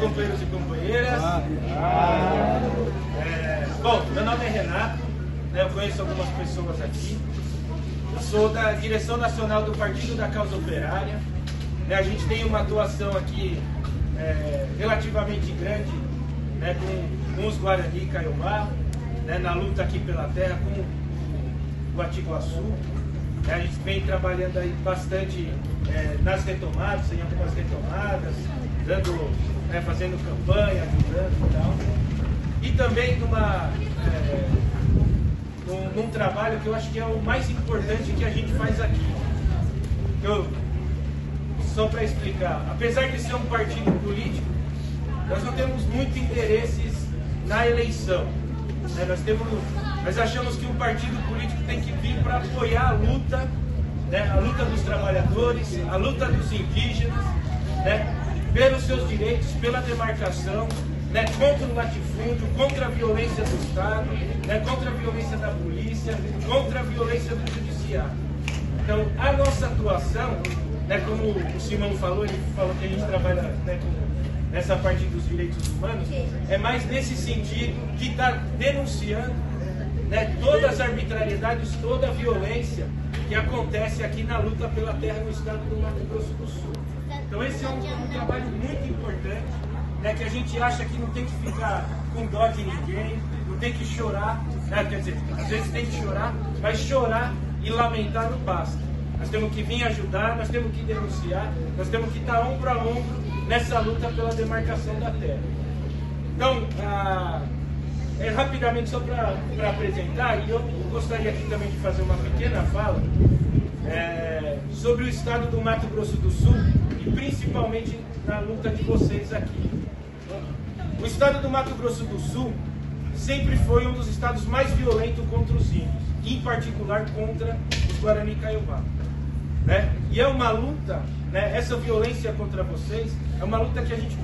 companheiros e companheiras. Bom, meu nome é Renato, né, eu conheço algumas pessoas aqui. Eu sou da direção nacional do Partido da Causa Operária. Né, a gente tem uma atuação aqui relativamente grande, né, com os Guarani e Kaiowá, né, na luta aqui pela terra com o Guatiguaçu. A gente vem trabalhando aí bastante nas retomadas, em algumas retomadas, fazendo campanha, ajudando e tal. E também num trabalho que eu acho que é o mais importante que a gente faz aqui. Só para explicar, apesar de ser um partido político, nós não temos muito interesses na eleição. Né? Nós achamos que um partido político tem que vir para apoiar a luta, né? A luta dos trabalhadores, a luta dos indígenas, né? Pelos seus direitos, pela demarcação, né? Contra o latifúndio, contra a violência do Estado, né? Contra a violência da polícia, contra a violência do judiciário. Então, a nossa atuação, né, como o Simão falou, ele falou que a gente trabalha, né, nessa parte dos direitos humanos, é mais nesse sentido que está denunciando, né, todas as arbitrariedades, toda a violência que acontece aqui na luta pela terra no estado do Mato Grosso do Sul. Então esse é um trabalho muito importante, né, que a gente acha que não tem que ficar com dó de ninguém, não tem que chorar, né, quer dizer, às vezes tem que chorar, mas chorar e lamentar não basta. Nós temos que vir ajudar, nós temos que denunciar, nós temos que estar ombro a ombro nessa luta pela demarcação da terra. Então, rapidamente só para apresentar, e eu gostaria aqui também de fazer uma pequena fala sobre o estado do Mato Grosso do Sul e principalmente na luta de vocês aqui. O estado do Mato Grosso do Sul sempre foi um dos estados mais violentos contra os índios, em particular contra os Guarani e Kaiowá. Né? E é uma luta, né, essa violência contra vocês é uma luta que a gente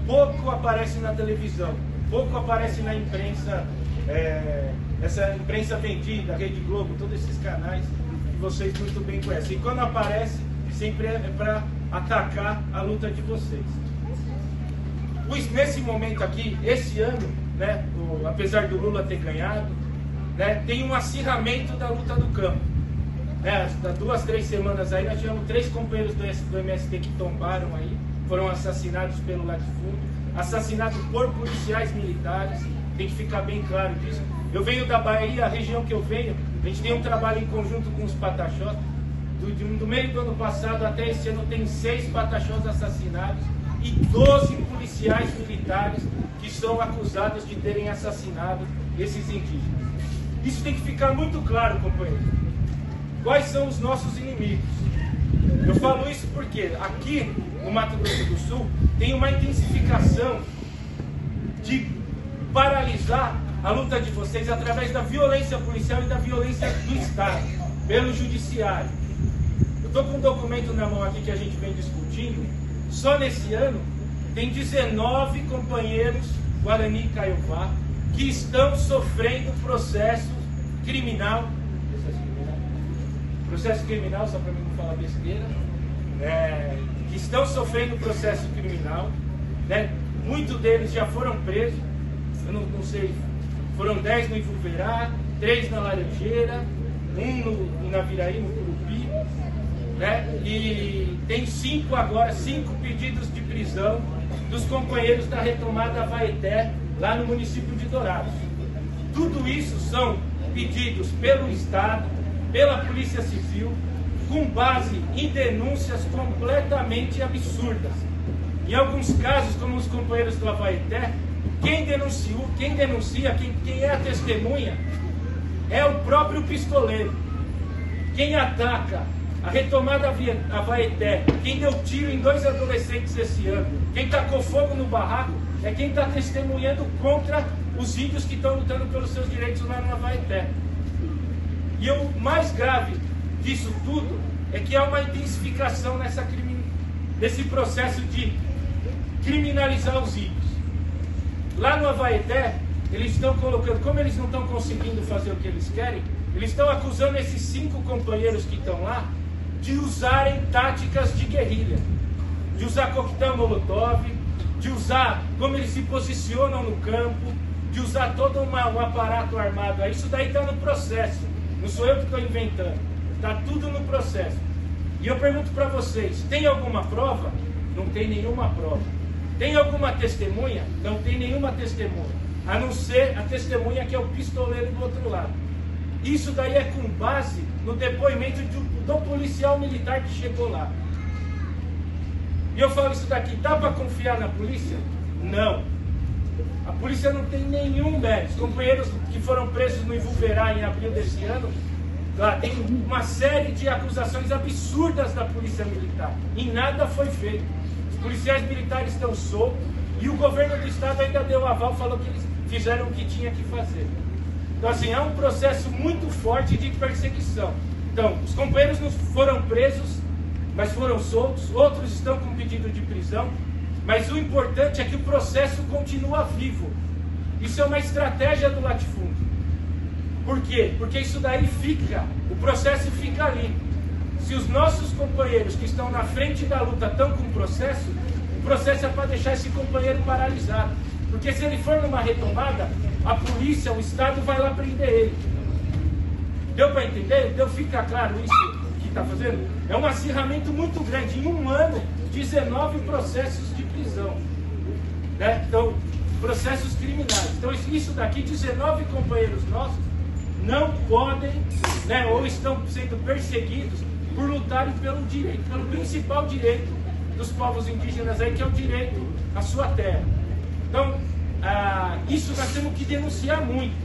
pouco aparece na televisão, pouco aparece na imprensa, essa imprensa vendida, Rede Globo, todos esses canais que vocês muito bem conhecem. E quando aparece, sempre é para atacar a luta de vocês. Nesse momento aqui, esse ano, né, apesar do Lula ter ganhado, né, tem um acirramento da luta do campo. Há 2, 3 semanas aí nós tivemos 3 companheiros do MST que tombaram aí, foram assassinados pelo latifúndio, assassinados por policiais militares, tem que ficar bem claro disso. Eu venho da Bahia, a região que eu venho, a gente tem um trabalho em conjunto com os pataxós. Do meio do ano passado até esse ano tem 6 pataxós assassinados e 12 policiais militares que são acusados de terem assassinado esses indígenas. Isso tem que ficar muito claro, companheiro. Quais são os nossos inimigos? Eu falo isso porque aqui no Mato Grosso do Sul tem uma intensificação de paralisar a luta de vocês através da violência policial e da violência do Estado, pelo judiciário. Eu estou com um documento na mão aqui que a gente vem discutindo. Só nesse ano tem 19 companheiros Guarani e Kaiowá que estão sofrendo processo criminal, só para mim não falar besteira, que estão sofrendo processo criminal, né? Muitos deles já foram presos, eu não sei, foram 10 no Ivuverá, 3 na Laranjeira, 1 no Naviraí, no Curupi, né? E tem 5 pedidos de prisão dos companheiros da retomada Avaeté, lá no município de Dourados. Tudo isso são pedidos pelo Estado, pela Polícia Civil, com base em denúncias completamente absurdas. Em alguns casos, como os companheiros do Avaeté, quem denuncia, quem é a testemunha, é o próprio pistoleiro. Quem ataca a retomada Avaeté, quem deu tiro em 2 adolescentes esse ano, quem tacou fogo no barraco, é quem está testemunhando contra os índios que estão lutando pelos seus direitos lá no Avaeté. E o mais grave disso tudo é que há uma intensificação nesse processo de criminalizar os índios. Lá no Avaeté, eles estão colocando, como eles não estão conseguindo fazer o que eles querem, eles estão acusando esses 5 companheiros que estão lá de usarem táticas de guerrilha, de usar coquetel molotov, de usar como eles se posicionam no campo, de usar todo um aparato armado. Isso daí está no processo, não sou eu que estou inventando, está tudo no processo. E eu pergunto para vocês, tem alguma prova? Não tem nenhuma prova. Tem alguma testemunha? Não tem nenhuma testemunha, a não ser a testemunha que é o pistoleiro do outro lado. Isso daí é com base no depoimento do policial militar que chegou lá. E eu falo isso daqui, dá para confiar na polícia? Não. A polícia não tem nenhum mérito. Os companheiros que foram presos no Ivuverá em abril desse ano, lá tem uma série de acusações absurdas da polícia militar. E nada foi feito. Os policiais militares estão soltos e o governo do estado ainda deu aval, falou que eles fizeram o que tinha que fazer. Então assim, é um processo muito forte de perseguição. Então, os companheiros não foram presos, mas foram soltos, outros estão com pedido de prisão, mas o importante é que o processo continua vivo. Isso é uma estratégia do latifúndio. Por quê? Porque isso daí fica, o processo fica ali. Se os nossos companheiros que estão na frente da luta estão com o processo é para deixar esse companheiro paralisado. Porque se ele for numa retomada, a polícia, o Estado vai lá prender ele. Deu para entender? Deu ficar claro isso que está fazendo? É um acirramento muito grande. Em um ano, 19 processos de prisão. Né? Então, processos criminais. Então, isso daqui, 19 companheiros nossos não podem, né, ou estão sendo perseguidos por lutarem pelo direito, pelo principal direito dos povos indígenas aí, que é o direito à sua terra. Então, isso nós temos que denunciar muito.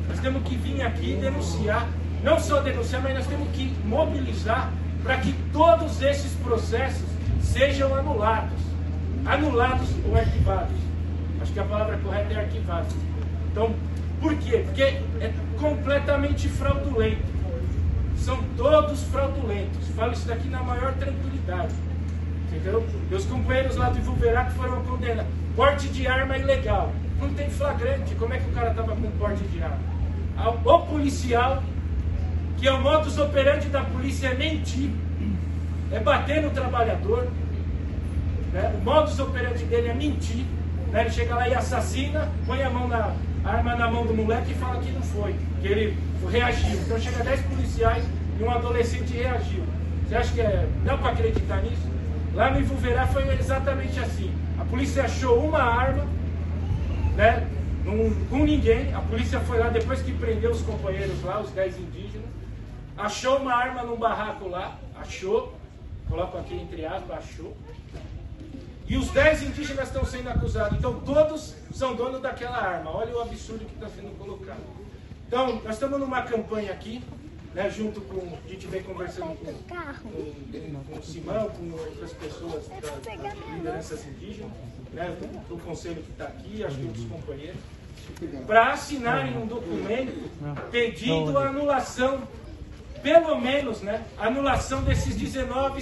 Nós temos que vir aqui e denunciar. Não só denunciar, mas nós temos que mobilizar para que todos esses processos sejam anulados. Anulados ou arquivados. Acho que a palavra correta é arquivados. Então, por quê? Porque é completamente fraudulento. São todos fraudulentos. Falo isso daqui na maior tranquilidade. Entendeu? E os companheiros lá do Ivuverá que foram condenados. Porte de arma ilegal. Não tem flagrante. Como é que o cara estava com porte de arma? O policial, que é o modus operandi da polícia, é mentir. É bater no trabalhador. Né? O modus operandi dele é mentir. Né? Ele chega lá e assassina, põe a arma na mão do moleque e fala que não foi. Que ele reagiu. Então chega 10 policiais e um adolescente reagiu. Você acha que dá para acreditar nisso? Lá no Ivuverá foi exatamente assim. A polícia achou uma arma, né, com ninguém. A polícia foi lá, depois que prendeu os companheiros lá, os 10 indígenas, achou uma arma num barraco lá, achou, coloco aqui entre aspas, achou. E os 10 indígenas estão sendo acusados. Então todos são donos daquela arma. Olha o absurdo que está sendo colocado. Então, nós estamos numa campanha aqui, né, junto com, a gente vem conversando com o Simão, com outras pessoas das lideranças indígenas, né, do conselho que está aqui, acho que outros companheiros, para assinarem um documento pedindo a anulação, pelo menos, né, a anulação desses 19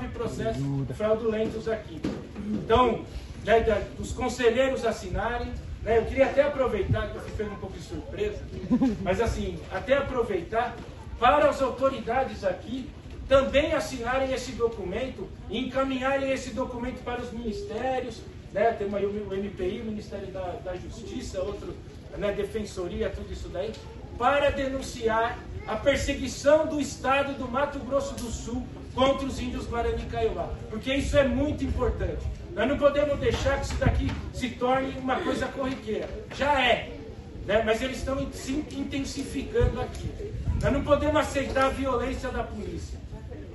processos fraudulentos aqui. Então, né, dos conselheiros assinarem. Eu queria até aproveitar, que eu fui um pouco de surpresa, mas assim, até aproveitar para as autoridades aqui também assinarem esse documento e encaminharem esse documento para os ministérios, né? Tem aí o MPI, o Ministério da Justiça, outro, né, Defensoria, tudo isso daí, para denunciar a perseguição do Estado do Mato Grosso do Sul contra os índios Guarani Kaiowá, porque isso é muito importante. Nós não podemos deixar que isso daqui se torne uma coisa corriqueira. Já é, né? Mas eles estão se intensificando aqui. Nós não podemos aceitar a violência da polícia.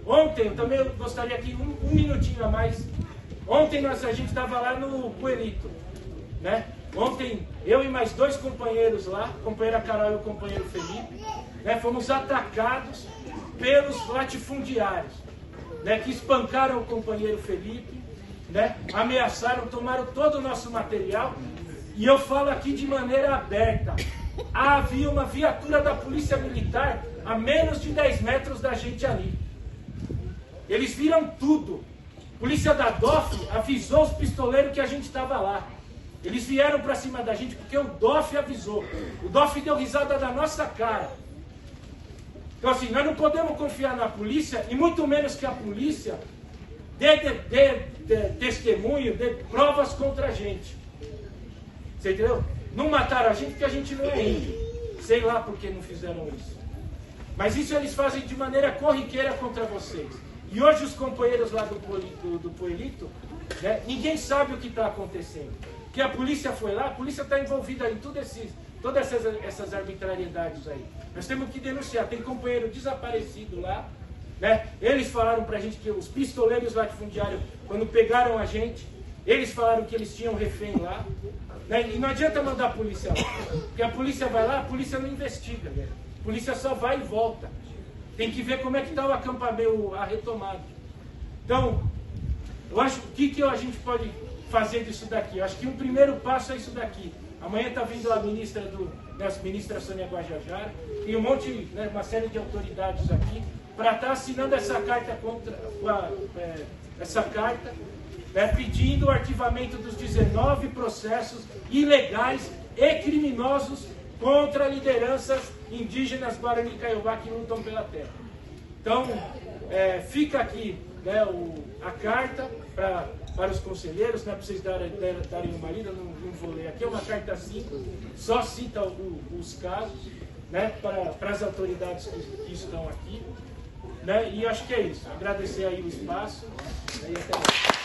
Ontem, eu também gostaria aqui um minutinho a mais. Ontem a gente estava lá no Puelito, né? Ontem, eu e mais 2 companheiros lá, a companheira Carol e o companheiro Felipe, né, fomos atacados pelos latifundiários, né, que espancaram o companheiro Felipe, né, ameaçaram, tomaram todo o nosso material. E eu falo aqui de maneira aberta, havia uma viatura da polícia militar a menos de 10 metros da gente ali. Eles viram tudo. A polícia da DOF avisou os pistoleiros que a gente estava lá. Eles vieram para cima da gente porque o DOF avisou. O DOF deu risada da nossa cara. Então assim, nós não podemos confiar na polícia, e muito menos que a polícia dê testemunho, dê provas contra a gente. Você entendeu? Não mataram a gente porque a gente não é índio. Sei lá por que não fizeram isso. Mas isso eles fazem de maneira corriqueira contra vocês. E hoje os companheiros lá do Poelito, né, ninguém sabe o que está acontecendo. Porque a polícia foi lá, a polícia está envolvida em todas essas arbitrariedades aí. Nós temos que denunciar. Tem companheiro desaparecido lá, né? Eles falaram pra gente que os pistoleiros latifundiários, quando pegaram a gente, eles falaram que eles tinham refém lá, né? E não adianta mandar a polícia lá, porque a polícia vai lá, a polícia não investiga, né? A polícia só vai e volta. Tem que ver como é que está o acampamento, a retomada. Então, eu acho que a gente pode fazer disso daqui. Eu acho que um primeiro passo é isso daqui. Amanhã está vindo a ministra ministra Sônia Guajajara e um monte, né, uma série de autoridades aqui para estar assinando essa carta né, pedindo o arquivamento dos 19 processos ilegais e criminosos contra lideranças indígenas Guarani e Kaiowá que lutam pela terra. Então, fica aqui, né, a carta para os conselheiros, né, para vocês darem uma lida, não vou ler aqui, é uma carta simples, só cita os casos, né, para as autoridades que estão aqui, né, e acho que é isso. Agradecer aí o espaço, né, e até mais.